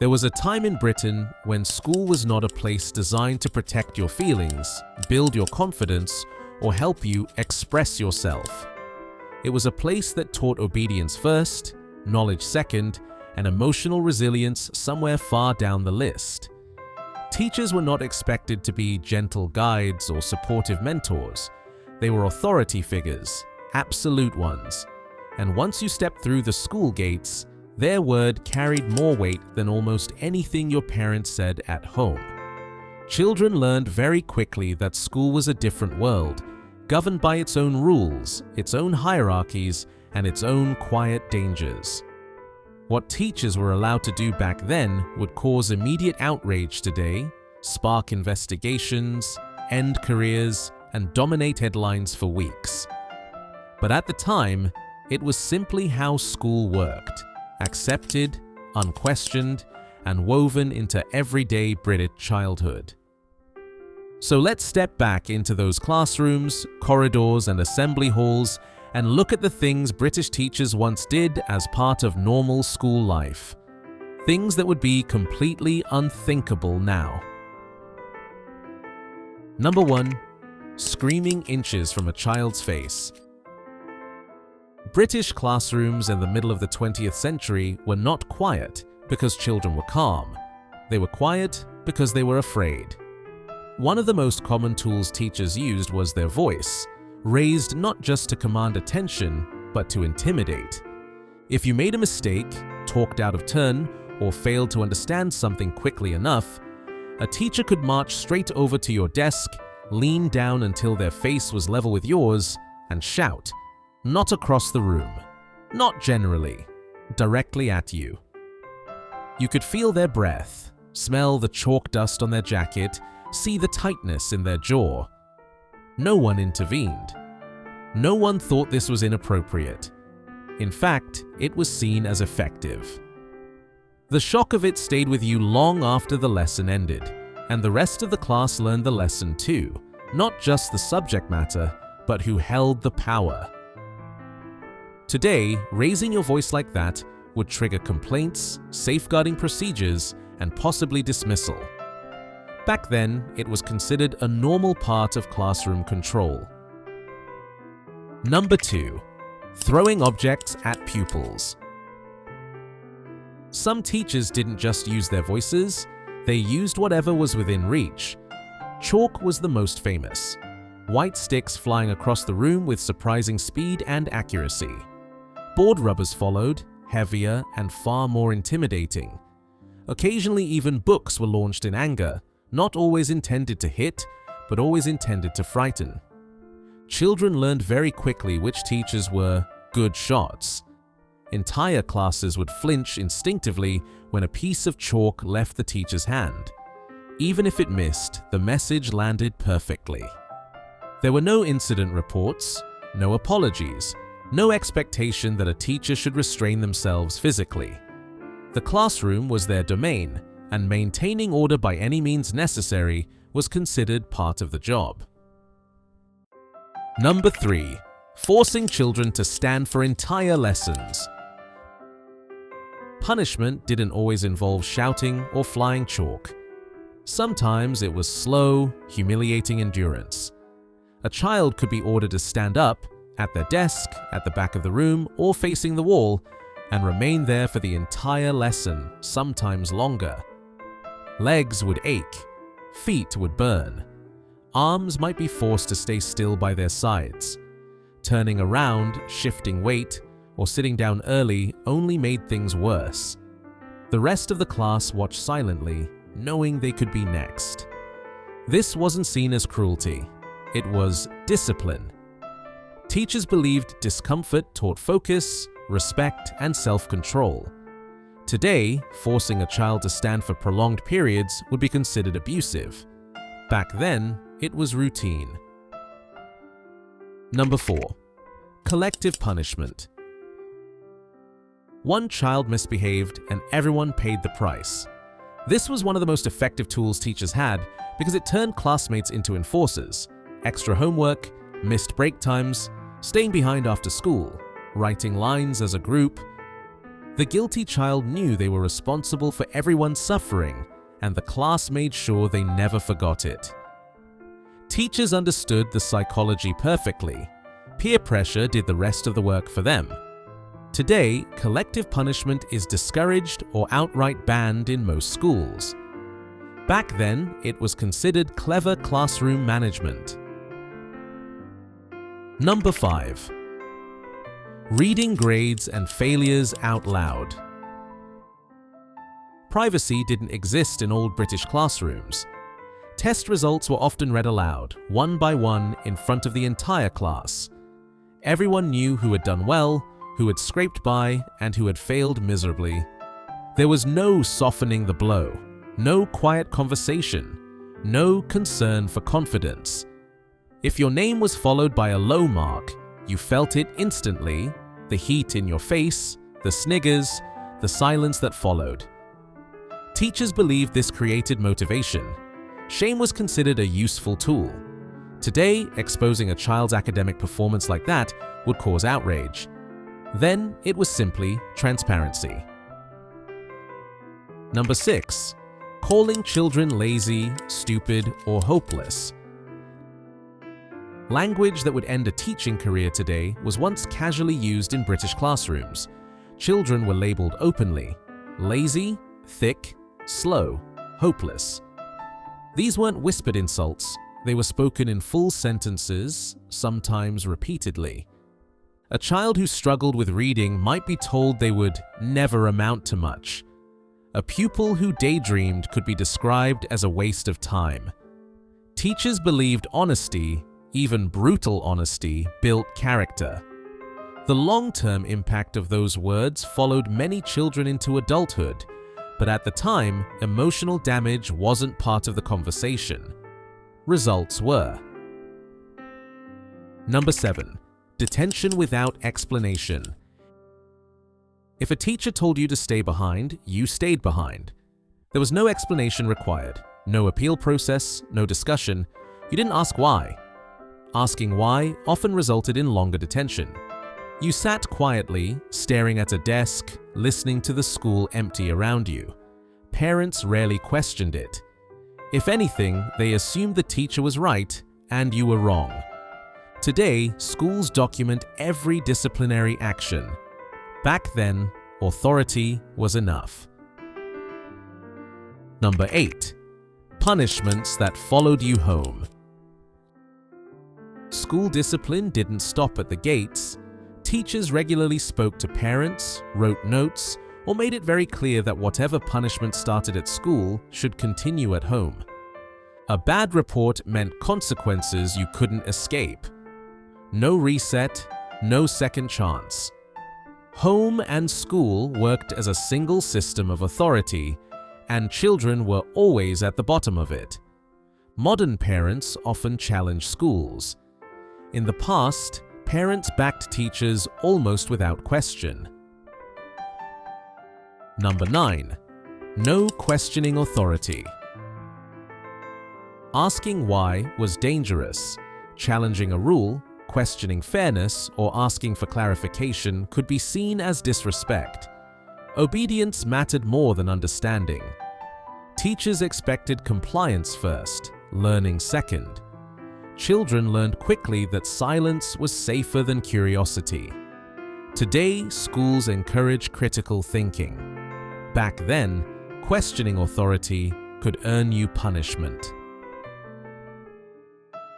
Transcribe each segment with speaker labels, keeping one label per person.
Speaker 1: There was a time in Britain when school was not a place designed to protect your feelings, build your confidence, or help you express yourself. It was a place that taught obedience first, knowledge second, and emotional resilience somewhere far down the list. Teachers were not expected to be gentle guides or supportive mentors. They were authority figures, absolute ones. And once you stepped through the school gates, their word carried more weight than almost anything your parents said at home. Children learned very quickly that school was a different world, governed by its own rules, its own hierarchies, and its own quiet dangers. What teachers were allowed to do back then would cause immediate outrage today, spark investigations, end careers, and dominate headlines for weeks. But at the time, it was simply how school worked, accepted, unquestioned, and woven into everyday British childhood. So let's step back into those classrooms, corridors, and assembly halls and look at the things British teachers once did as part of normal school life. Things that would be completely unthinkable now. Number 1. Screaming inches from a child's face. British classrooms in the middle of the 20th century were not quiet because children were calm. They were quiet because they were afraid. One of the most common tools teachers used was their voice, raised not just to command attention, but to intimidate. If you made a mistake, talked out of turn, or failed to understand something quickly enough, a teacher could march straight over to your desk, lean down until their face was level with yours, and shout, not across the room, not generally, directly at you. You could feel their breath, smell the chalk dust on their jacket, see the tightness in their jaw. No one intervened. No one thought this was inappropriate. In fact, it was seen as effective. The shock of it stayed with you long after the lesson ended, and the rest of the class learned the lesson too, not just the subject matter, but who held the power. Today, raising your voice like that would trigger complaints, safeguarding procedures, and possibly dismissal. Back then, it was considered a normal part of classroom control. Number 2. Throwing objects at pupils. Some teachers didn't just use their voices, they used whatever was within reach. Chalk was the most famous. White sticks flying across the room with surprising speed and accuracy. Board rubbers followed, heavier and far more intimidating. Occasionally even books were launched in anger, not always intended to hit, but always intended to frighten. Children learned very quickly which teachers were good shots. Entire classes would flinch instinctively when a piece of chalk left the teacher's hand. Even if it missed, the message landed perfectly. There were no incident reports, no apologies, no expectation that a teacher should restrain themselves physically. The classroom was their domain, and maintaining order by any means necessary was considered part of the job. Number 3. Forcing children to stand for entire lessons. Punishment didn't always involve shouting or flying chalk. Sometimes it was slow, humiliating endurance. A child could be ordered to stand up, at their desk, at the back of the room, or facing the wall, and remain there for the entire lesson, sometimes longer. Legs would ache, feet would burn. Arms might be forced to stay still by their sides. Turning around, shifting weight, or sitting down early only made things worse. The rest of the class watched silently, knowing they could be next. This wasn't seen as cruelty. It was discipline. Teachers believed discomfort taught focus, respect, and self-control. Today, forcing a child to stand for prolonged periods would be considered abusive. Back then, it was routine. Number 4. Collective punishment. One child misbehaved and everyone paid the price. This was one of the most effective tools teachers had because it turned classmates into enforcers. Extra homework, missed break times, staying behind after school, writing lines as a group. The guilty child knew they were responsible for everyone's suffering, and the class made sure they never forgot it. Teachers understood the psychology perfectly. Peer pressure did the rest of the work for them. Today, collective punishment is discouraged or outright banned in most schools. Back then, it was considered clever classroom management. Number 5. Reading grades and failures out loud. Privacy didn't exist in old British classrooms. Test results were often read aloud, one by one, in front of the entire class. Everyone knew who had done well, who had scraped by, and who had failed miserably. There was no softening the blow, no quiet conversation, no concern for confidence. If your name was followed by a low mark, you felt it instantly, the heat in your face, the sniggers, the silence that followed. Teachers believed this created motivation. Shame was considered a useful tool. Today, exposing a child's academic performance like that would cause outrage. Then, it was simply transparency. Number 6. Calling children lazy, stupid, or hopeless. Language that would end a teaching career today was once casually used in British classrooms. Children were labeled openly: lazy, thick, slow, hopeless. These weren't whispered insults, they were spoken in full sentences, sometimes repeatedly. A child who struggled with reading might be told they would never amount to much. A pupil who daydreamed could be described as a waste of time. Teachers believed honesty, even brutal honesty, built character. The long-term impact of those words followed many children into adulthood, but at the time, emotional damage wasn't part of the conversation. Results were. Number 7. Detention without explanation. If a teacher told you to stay behind, you stayed behind. There was no explanation required, no appeal process, no discussion. You didn't ask why. Asking why often resulted in longer detention. You sat quietly, staring at a desk, listening to the school empty around you. Parents rarely questioned it. If anything, they assumed the teacher was right and you were wrong. Today, schools document every disciplinary action. Back then, authority was enough. Number 8. Punishments that followed you home. School discipline didn't stop at the gates. Teachers regularly spoke to parents, wrote notes, or made it very clear that whatever punishment started at school should continue at home. A bad report meant consequences you couldn't escape. No reset, no second chance. Home and school worked as a single system of authority, and children were always at the bottom of it. Modern parents often challenge schools. In the past, parents backed teachers almost without question. Number 9. No questioning authority. Asking why was dangerous. Challenging a rule, questioning fairness, or asking for clarification could be seen as disrespect. Obedience mattered more than understanding. Teachers expected compliance first, learning second. Children learned quickly that silence was safer than curiosity. Today, schools encourage critical thinking. Back then, questioning authority could earn you punishment.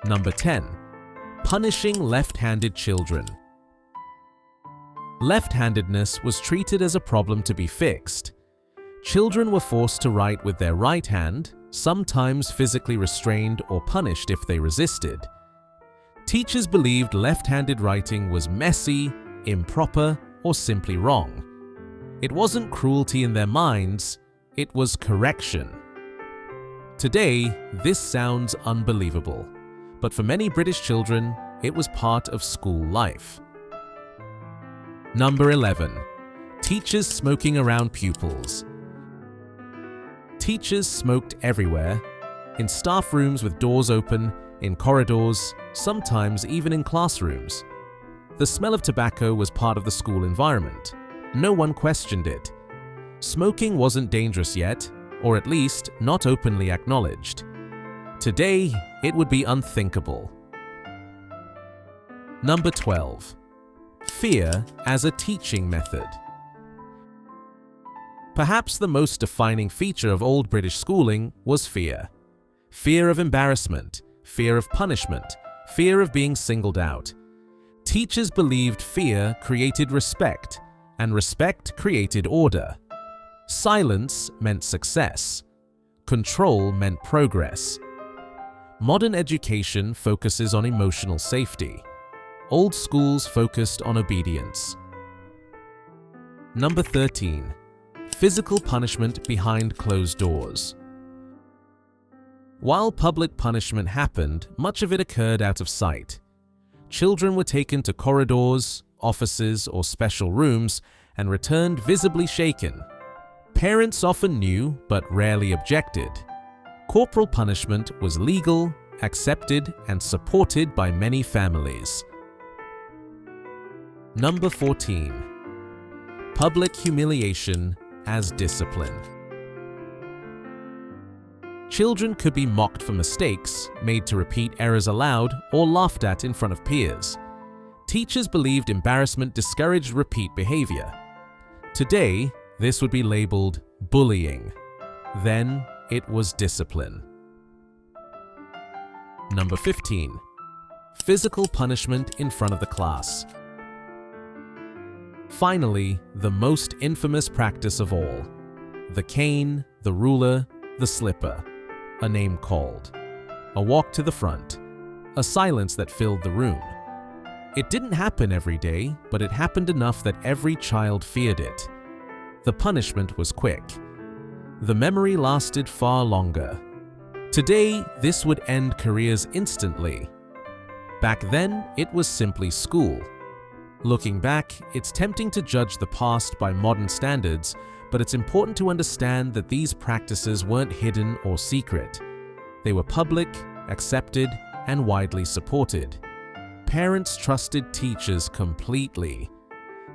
Speaker 1: Number 10. Punishing left-handed children. Left-handedness was treated as a problem to be fixed. Children were forced to write with their right hand, sometimes physically restrained or punished if they resisted. Teachers believed left-handed writing was messy, improper, or simply wrong. It wasn't cruelty in their minds, it was correction. Today, this sounds unbelievable, but for many British children, it was part of school life. Number 11. Teachers smoking around pupils. Teachers smoked everywhere, in staff rooms with doors open, in corridors, sometimes even in classrooms. The smell of tobacco was part of the school environment. no one questioned it. Smoking wasn't dangerous yet, or at least not openly acknowledged. Today, it would be unthinkable. Number 12. Fear as a teaching method. Perhaps the most defining feature of old British schooling was fear. Fear of embarrassment, fear of punishment, fear of being singled out. Teachers believed fear created respect, and respect created order. Silence meant success. Control meant progress. Modern education focuses on emotional safety. Old schools focused on obedience. Number 13. Physical punishment behind closed doors. While public punishment happened, much of it occurred out of sight. Children were taken to corridors, offices, or special rooms and returned visibly shaken. Parents often knew but rarely objected. Corporal punishment was legal, accepted, and supported by many families. Number 14. Public humiliation as discipline. Children could be mocked for mistakes, made to repeat errors aloud, or laughed at in front of peers. Teachers believed embarrassment discouraged repeat behavior. Today, this would be labeled bullying. Then, it was discipline. Number 15. Physical punishment in front of the class. Finally, the most infamous practice of all. The cane, the ruler, the slipper. A name called. A walk to the front. A silence that filled the room. It didn't happen every day, but it happened enough that every child feared it. The punishment was quick. The memory lasted far longer. Today, this would end careers instantly. Back then, it was simply school. Looking back, it's tempting to judge the past by modern standards, but it's important to understand that these practices weren't hidden or secret. They were public, accepted, and widely supported. Parents trusted teachers completely.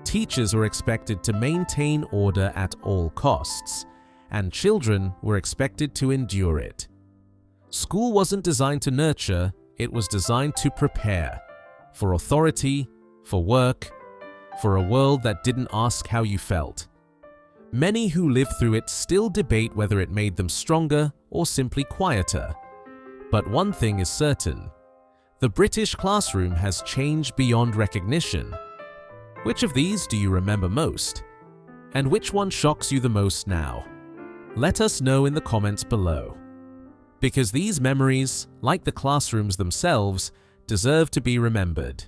Speaker 1: Teachers were expected to maintain order at all costs, and children were expected to endure it. School wasn't designed to nurture, it was designed to prepare. For authority, for work, for a world that didn't ask how you felt. Many who lived through it still debate whether it made them stronger or simply quieter. But one thing is certain. The British classroom has changed beyond recognition. Which of these do you remember most? And which one shocks you the most now? Let us know in the comments below. Because these memories, like the classrooms themselves, deserve to be remembered.